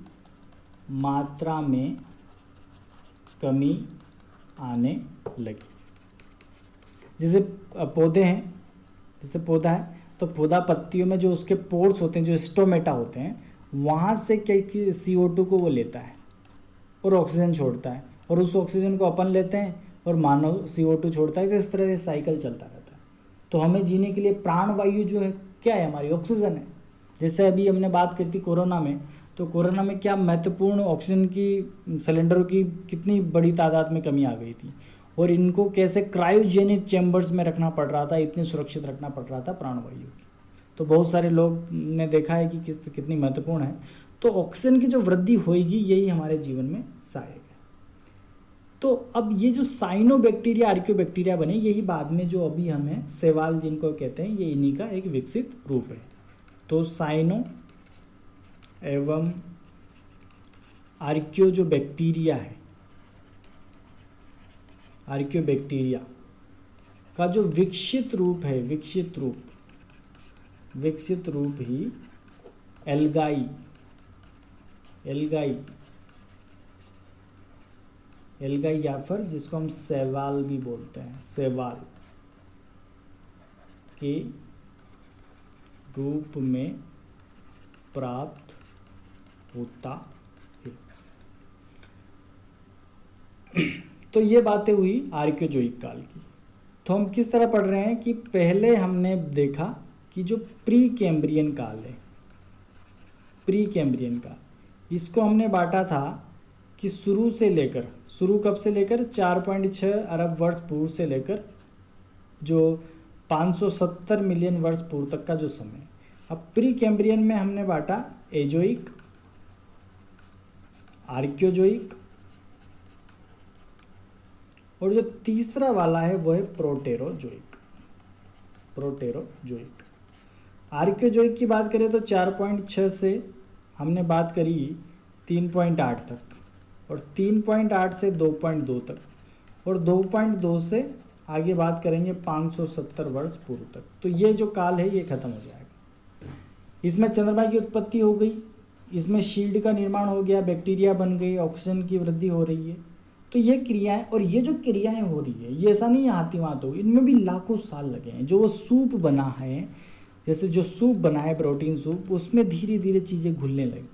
मात्रा में कमी आने लगी। जैसे पौधे हैं, जैसे पौधा है तो पौधा पत्तियों में जो उसके पोर्स होते हैं, जो स्टोमेटा होते हैं, वहाँ से क्या CO2 को वो लेता है और ऑक्सीजन छोड़ता है, और उस ऑक्सीजन को अपन लेते हैं और मानव CO2 छोड़ता है। तो इस तरह से साइकिल चलता रहता है। तो हमें जीने के लिए प्राणवायु जो है क्या है, हमारी ऑक्सीजन है। जैसे अभी हमने बात की थी कोरोना में, तो कोरोना में क्या महत्वपूर्ण ऑक्सीजन की सिलेंडरों की कितनी बड़ी तादाद में कमी आ गई थी, और इनको कैसे क्रायोजेनिक चैम्बर्स में रखना पड़ रहा था, इतनी सुरक्षित रखना पड़ रहा था प्राणवायु की। तो बहुत सारे लोग ने देखा है कि कितनी महत्वपूर्ण है। तो ऑक्सीजन की जो वृद्धि होगी यही हमारे जीवन में सहायक है। तो अब ये जो साइनोबैक्टीरिया आर्कियोबैक्टीरिया बने, यही बाद में जो अभी हमें शैवाल जिनको कहते हैं, ये इन्हीं का एक विकसित रूप है। तो साइनो एवं आर्कियो जो बैक्टीरिया है, आर्कियोबैक्टीरिया का जो विकसित रूप है, विकसित रूप ही एल्गाई या फिर जिसको हम शैवाल भी बोलते हैं, शैवाल के रूप में प्राप्त होता है। तो ये बातें हुई आर्कियोजोइक काल की। तो हम किस तरह पढ़ रहे हैं कि पहले हमने देखा कि जो प्री कैम्ब्रियन काल है, प्री कैम्ब्रियन काल, इसको हमने बांटा था कि शुरू कब से लेकर 4.6 अरब वर्ष पूर्व से लेकर जो 570 मिलियन वर्ष पूर्व तक का जो समय। अब प्री कैम्ब्रियन में हमने बांटा एजोइक, आर्कियोजोइक, और जो तीसरा वाला है वो है प्रोटेरोजोइक। आर्कियोजोइक की बात करें तो 4.6 से हमने बात करी 3.8 तक, और 3.8 से 2.2 तक, और 2.2 से आगे बात करेंगे 570 वर्ष पूर्व तक। तो ये जो काल है ये खत्म हो जाएगा। इसमें चंद्रमा की उत्पत्ति हो गई, इसमें शील्ड का निर्माण हो गया, बैक्टीरिया बन गई, ऑक्सीजन की वृद्धि हो रही है। तो ये क्रियाएं, और ये जो क्रियाएं हो रही है ये ऐसा नहीं है हाथी मात हो, इनमें भी लाखों साल लगे हैं। जो वो सूप बना है, जैसे जो सूप बना है प्रोटीन सूप, उसमें धीरे धीरे चीज़ें घुलने लगी,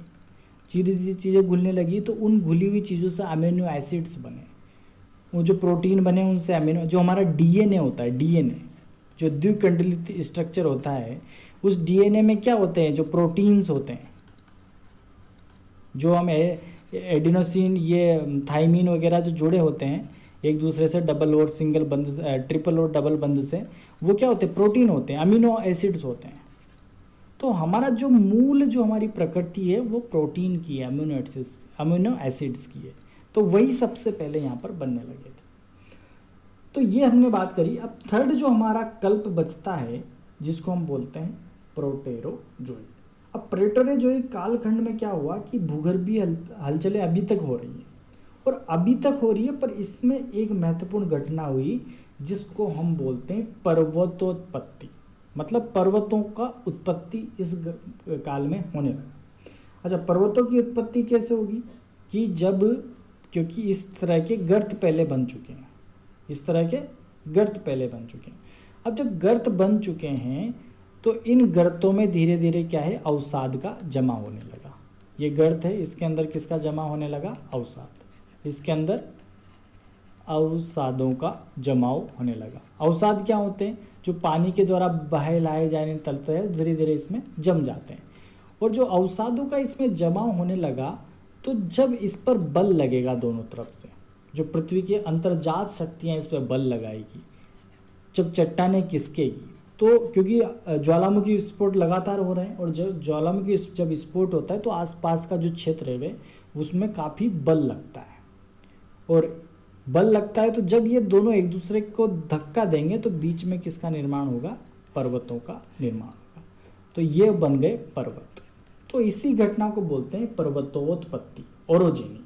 चीज़ें घुलने लगी, तो उन घुली हुई चीज़ों से अमीनो एसिड्स बने। वो जो प्रोटीन बने उनसे अमीनो, जो हमारा डीएनए होता है, डीएनए जो द्विखंडित स्ट्रक्चर होता है, उस डीएनए में क्या होते हैं, जो प्रोटीन्स होते हैं, जो हम एडिनोसिन, ये थाइमीन वगैरह जो जुड़े होते हैं एक दूसरे से डबल और सिंगल बंद, ट्रिपल और डबल बंद से, वो क्या होते हैं, प्रोटीन होते हैं, अमीनो एसिड्स होते हैं। तो हमारा जो मूल जो हमारी प्रकृति है वो प्रोटीन की है, अमीनो एसिड्स की है। तो वही सबसे पहले यहाँ पर बनने लगे थे। तो ये हमने बात करी। अब थर्ड जो हमारा कल्प बचता है जिसको हम बोलते हैं प्रोटेरोजोइक। अब प्रोटेरोजोइक कालखंड में क्या हुआ कि भूगर्भीय हलचलें अभी तक हो रही है, और अभी तक हो रही है, पर इसमें एक महत्वपूर्ण घटना हुई जिसको हम बोलते हैं पर्वतोत्पत्ति। मतलब पर्वतों का उत्पत्ति इस काल में होने लगा। अच्छा, पर्वतों की उत्पत्ति कैसे होगी कि जब, क्योंकि इस तरह के गर्त पहले बन चुके हैं, इस तरह के गर्त पहले बन चुके हैं। अब जब गर्त बन चुके हैं तो इन गर्तों में धीरे धीरे क्या है, अवसाद का जमा होने लगा। ये गर्त है, इसके अंदर किसका जमा होने लगा, अवसाद। इसके अंदर अवसादों का जमाव होने लगा। अवसाद क्या होते हैं, जो पानी के द्वारा बहे लाए जाने तलते हैं, धीरे धीरे इसमें जम जाते हैं। और जो अवसादों का इसमें जमाव होने लगा, तो जब इस पर बल लगेगा दोनों तरफ से, जो पृथ्वी की अंतर्जात शक्तियाँ इस पर बल लगाएगी, जब चट्टानें खिसकेगी, तो क्योंकि ज्वालामुखी विस्फोट लगातार हो रहे हैं, और जब ज्वालामुखी जब विस्फोट होता है तो आसपास का जो क्षेत्र है वे उसमें काफ़ी बल लगता है। और बल लगता है तो जब ये दोनों एक दूसरे को धक्का देंगे तो बीच में किसका निर्माण होगा, पर्वतों का निर्माण होगा। तो ये बन गए पर्वत। तो इसी घटना को बोलते हैं पर्वतोत्पत्ति, ओरोजेनी।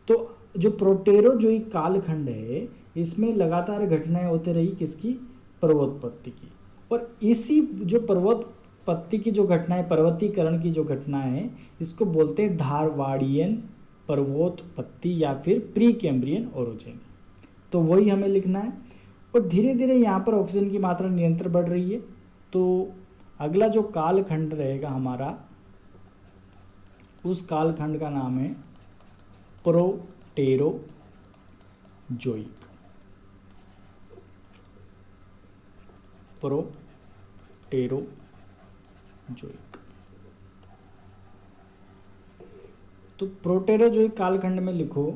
तो जो प्रोटेरोजोइक कालखंड है, इसमें लगातार घटनाएं होती रही किसकी, पर्वतोत्पत्ति की। और इसी जो पर्वतोत्पत्ति की जो घटनाएं, पर्वतीकरण की जो घटनाएं हैं, इसको बोलते हैं धारवाड़ियन पर्वतोत्पत्ति या फिर प्री कैम्ब्रियन ओरोजेनी। तो वही हमें लिखना है। और धीरे धीरे यहाँ पर ऑक्सीजन की मात्रा निरंतर बढ़ रही है। तो अगला जो कालखंड रहेगा हमारा, उस कालखंड का नाम है प्रोटेरोजोइक। प्रोटेरोजोइक। तो प्रोटेरोजोइक कालखंड में लिखो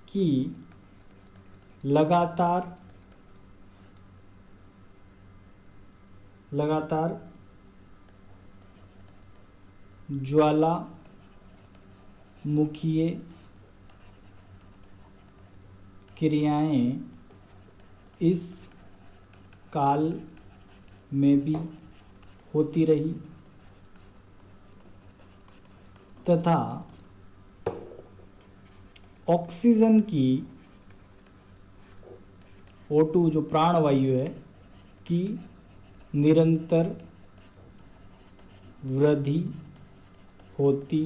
कि लगातार ज्वालामुखीय क्रियाएं इस काल में भी होती रही तथा ऑक्सीजन की O2 जो प्राणवायु है की निरंतर वृद्धि होती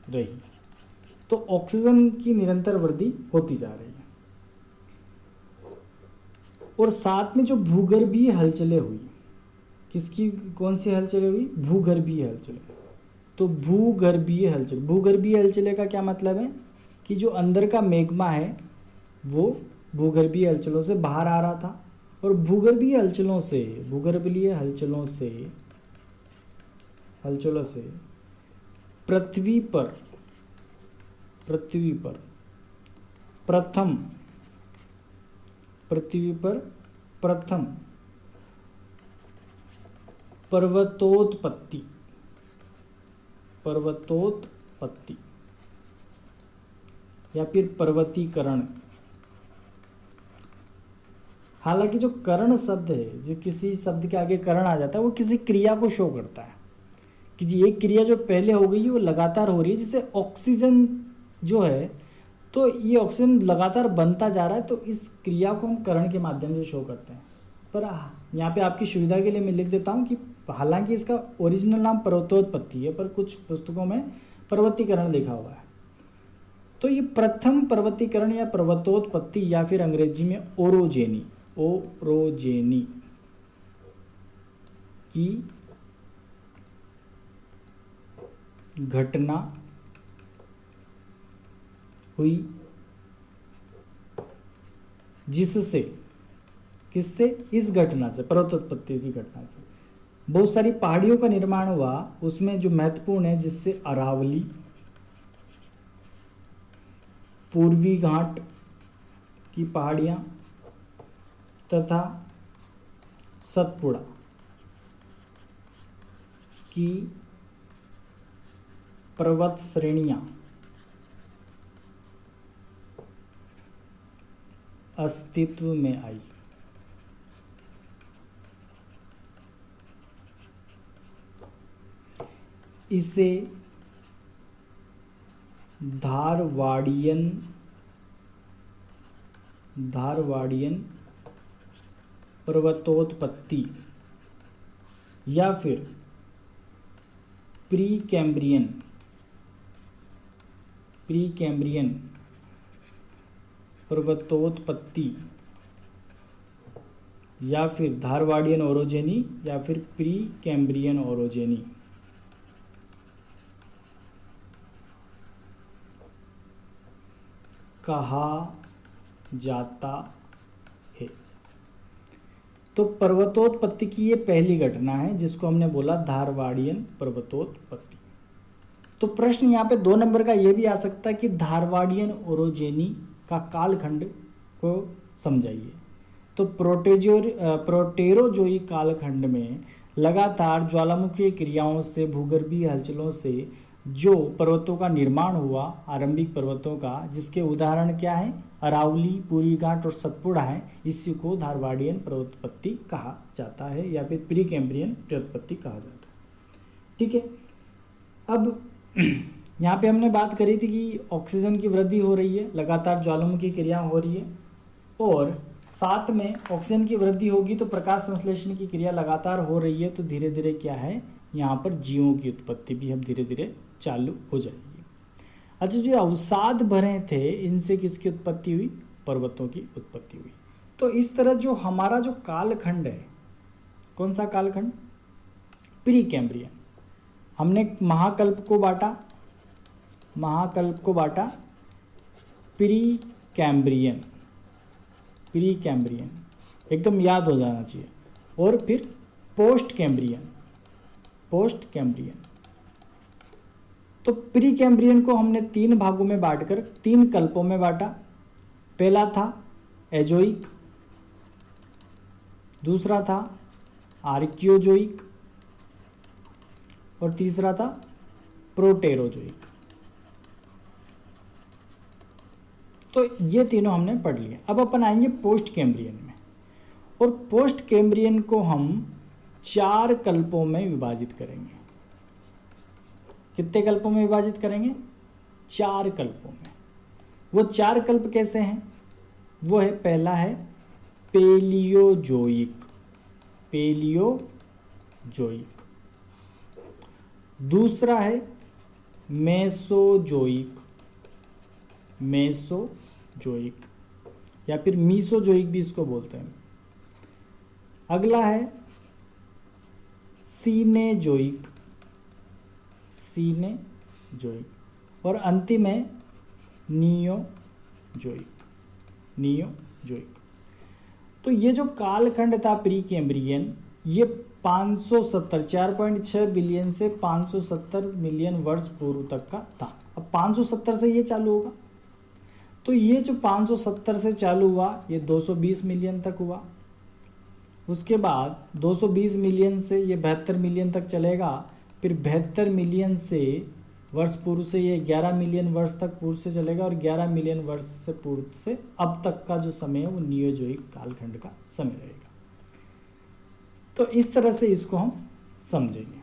रही। तो ऑक्सीजन की निरंतर वृद्धि होती जा रही है। और साथ में जो भूगर्भीय हलचलें हुई, किसकी, कौन सी हलचलें हुई, भूगर्भीय हलचलें। तो भूगर्भीय हलचलें का क्या मतलब है कि जो अंदर का मैग्मा है वो भूगर्भीय हलचलों से बाहर आ रहा था, और भूगर्भीय हलचलों से पृथ्वी पर प्रथम पर्वतोत्पत्ति या फिर पर्वतीकरण। हालांकि जो करण शब्द है, जो किसी शब्द के आगे करण आ जाता है, वो किसी क्रिया को शो करता है कि जी एक क्रिया जो पहले हो गई है वो लगातार हो रही है। जैसे ऑक्सीजन जो है, तो ये ऑक्सीजन लगातार बनता जा रहा है, तो इस क्रिया को हम करण के माध्यम से शो करते हैं। पर यहाँ पे आपकी सुविधा के लिए मैं लिख देता हूँ कि हालांकि इसका ओरिजिनल नाम पर्वतोत्पत्ति है, पर कुछ पुस्तकों में पर्वतीकरण लिखा हुआ है। तो ये प्रथम पर्वतीकरण या पर्वतोत्पत्ति या फिर अंग्रेजी में ओरोजेनी की घटना हुई, जिससे, किससे, इस घटना से, पर्वतोत्पत्ति की घटना से बहुत सारी पहाड़ियों का निर्माण हुआ। उसमें जो महत्वपूर्ण है, जिससे अरावली, पूर्वी घाट की पहाड़ियां तथा सतपुड़ा की पर्वत श्रेणियां अस्तित्व में आई। इसे धारवाड़ियन धारवाड़ियन पर्वतोत्पत्ति या फिर प्री कैम्ब्रियन पर्वतोत्पत्ति या फिर धारवाड़ियन ओरोजेनी या फिर प्री कैम्ब्रियन ओरोजेनी। कहा जाता है। तो पर्वतोत्पत्ति की ये पहली घटना है जिसको हमने बोला धारवाड़ियन पर्वतोत्पत्ति। तो प्रश्न यहाँ पे 2 नंबर का ये भी आ सकता है कि धारवाड़ियन ओरोजेनी का कालखंड को समझाइए। तो प्रोटेरोजोइक कालखंड में लगातार ज्वालामुखीय क्रियाओं से, भूगर्भीय हलचलों से जो पर्वतों का निर्माण हुआ, आरंभिक पर्वतों का, जिसके उदाहरण क्या है, अरावली, पूर्वी घाट और सतपुड़ा है, इसी को धारवाड़ियन पर्वतोत्पत्ति कहा जाता है या फिर प्री कैम्ब्रियन पर्वतोत्पत्ति कहा जाता है। ठीक है, अब यहाँ पे हमने बात करी थी कि ऑक्सीजन की वृद्धि हो रही है, लगातार ज्वालामुखी क्रिया हो रही है और साथ में ऑक्सीजन की वृद्धि होगी तो प्रकाश संश्लेषण की क्रिया लगातार हो रही है, तो धीरे धीरे क्या है, यहाँ पर जीवों की उत्पत्ति भी अब धीरे धीरे चालू हो जाएगी। अच्छा, जो अवसाद भरे थे इनसे किसकी उत्पत्ति हुई, पर्वतों की उत्पत्ति हुई। तो इस तरह जो हमारा जो कालखंड है, कौन सा कालखंड, प्री कैम्ब्रियन। हमने महाकल्प को बांटा प्री कैम्ब्रियन एकदम याद हो जाना चाहिए, और फिर पोस्ट कैम्ब्रियन। तो प्री कैम्ब्रियन को हमने 3 भागों में बांटकर 3 कल्पों में बांटा। पहला था एजोइक, दूसरा था आर्कियोजोइक और तीसरा था प्रोटेरोजोइक। तो ये तीनों हमने पढ़ लिए। अब अपन आएंगे पोस्ट कैम्ब्रियन में, और पोस्ट कैम्ब्रियन को हम 4 कल्पों में विभाजित करेंगे। कितने कल्पों में विभाजित करेंगे, 4 कल्पों में। वो 4 कल्प कैसे हैं, वो है, पहला है पेलियोजोइक, दूसरा है मेसोजोइक या फिर मीसोजोइक भी इसको बोलते हैं। अगला है सीनेजोइक और अंतिम है नियोजोइक। तो ये जो कालखंड था प्री कैम्ब्रियन, ये 4.6 बिलियन से 570 मिलियन वर्ष पूर्व तक का था। अब 570 से ये चालू होगा, तो ये जो 570 से चालू हुआ ये 220 मिलियन तक हुआ। उसके बाद 220 मिलियन से ये 72 मिलियन तक चलेगा, फिर 72 मिलियन से वर्ष पूर्व से ये 11 मिलियन वर्ष तक पूर्व से चलेगा, और 11 मिलियन वर्ष से पूर्व से अब तक का जो समय है वो नियोजोइक कालखंड का समय रहेगा। तो इस तरह से इसको हम समझेंगे।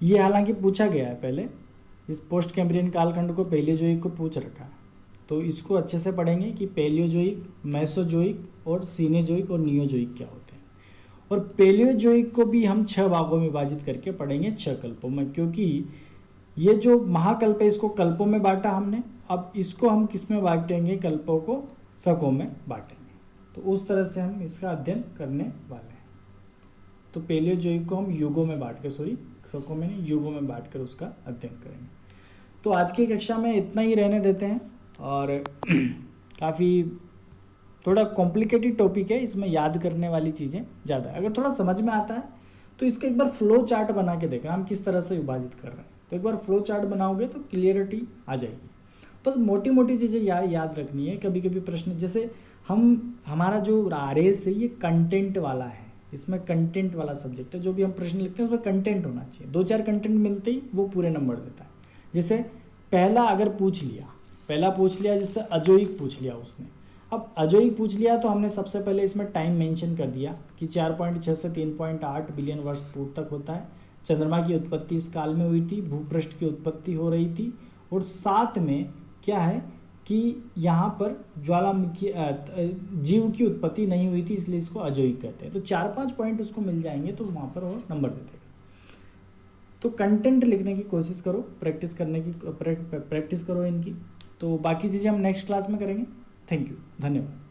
ये हालांकि पूछा गया है पहले, इस पोस्ट कैम्ब्रियन कालखंड को पेलियोजोइक को पूछ रखा है, तो इसको अच्छे से पढ़ेंगे कि पेलियोजोइक, मेसोजोइक और सीनेजोइक और नियोजोइक क्या होते हैं। और पेलियोजोइक को भी हम 6 भागों में विभाजित करके पढ़ेंगे, 6 कल्पों में, क्योंकि ये जो महाकल्प है इसको कल्पों में बांटा हमने, अब इसको हम किस में बांटेंगे, कल्पों को शकों में बांटेंगे। तो उस तरह से हम इसका अध्ययन करने वाले हैं। तो पेलियोजोइक को हम युगों में बांट के, शकों में नहीं, युगों में बांट कर उसका अध्ययन करेंगे। तो आज की कक्षा में इतना ही रहने देते हैं, और काफ़ी थोड़ा कॉम्प्लिकेटेड टॉपिक है, इसमें याद करने वाली चीज़ें ज़्यादा है। अगर थोड़ा समझ में आता है तो इसका एक बार फ्लो चार्ट बना के देखना हम किस तरह से विभाजित कर रहे हैं। तो एक बार फ्लो चार्ट बनाओगे तो क्लियरिटी आ जाएगी। बस मोटी मोटी चीज़ें याद रखनी है। कभी कभी प्रश्न, जैसे हमारा जो आरएस है ये कंटेंट वाला है, इसमें कंटेंट वाला सब्जेक्ट है। जो भी हम प्रश्न लिखते हैं उसमें कंटेंट होना चाहिए। 2-4 कंटेंट मिलते ही वो पूरे नंबर देता है। जैसे पहला पूछ लिया, जैसे अजोइक पूछ लिया उसने। अब अजोइक पूछ लिया तो हमने सबसे पहले इसमें टाइम मेंशन कर दिया कि 4.6 से 3.8 बिलियन वर्ष पूर्व तक होता है। चंद्रमा की उत्पत्ति इस काल में हुई थी, भूपृष्ठ की उत्पत्ति हो रही थी, और साथ में क्या है कि यहाँ पर ज्वालामुखी जीव की उत्पत्ति नहीं हुई थी, इसलिए इसको अजोइक कहते हैं। तो 4-5 पॉइंट उसको मिल जाएंगे तो वहाँ पर वो नंबर दे देगा। तो कंटेंट लिखने की कोशिश करो, प्रैक्टिस करने की प्रैक्टिस करो इनकी। तो बाकी चीज़ें हम नेक्स्ट क्लास में करेंगे। थैंक यू, धन्यवाद।